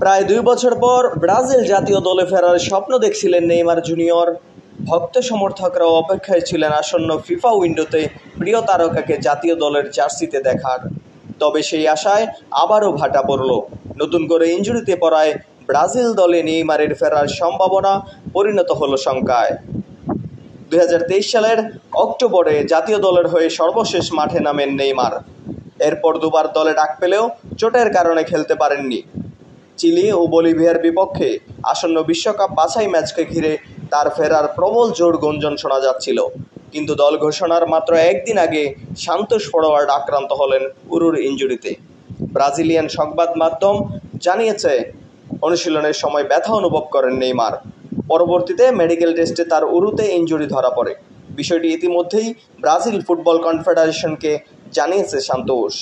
প্রায় ২ বছর পর ব্রাজিল জাতীয় দলে ফেরার স্বপ্ন দেখছিলেন নেইমার জুনিয়র। ভক্ত সমর্থকরাও অপেক্ষায় ছিলেন আসন্ন ফিফা উইন্ডোতে প্রিয় তারকাকে জাতীয় দলের জার্সিতে দেখার। তবে সেই আশায় আবারও ভাটা পড়ল। নতুন করে ইনজুরিতে পড়ায় ব্রাজিল দলে নেইমারের ফেরার সম্ভাবনা পরিণত হলো শঙ্কায়। ২০২৩ সালের অক্টোবরে জাতীয় দলের হয়ে সর্বশেষ মাঠে নামেন নেইমার। এরপর দুবার দলে ডাক পেলেও চোটের কারণে খেলতে পারেননি। চিলি ও বলিভিয়ার বিপক্ষে আসন্ন বিশ্বকাপ বাছাই ম্যাচকে ঘিরে তার ফেরার প্রবল জোর গুঞ্জন শোনা যাচ্ছিল, কিন্তু দল ঘোষণার মাত্র একদিন আগে সান্তোস ফরোয়ার্ড আক্রান্ত হলেন উরুর ইনজুরিতে। ব্রাজিলিয়ান সংবাদ মাধ্যম জানিয়েছে, অনুশীলনের সময় ব্যথা অনুভব করেন নেইমার। পরবর্তীতে মেডিকেল টেস্টে তার উরুতে ইনজুরি ধরা পড়ে। বিষয়টি ইতিমধ্যেই ব্রাজিল ফুটবল কনফেডারেশনকে জানিয়েছে সান্তোস।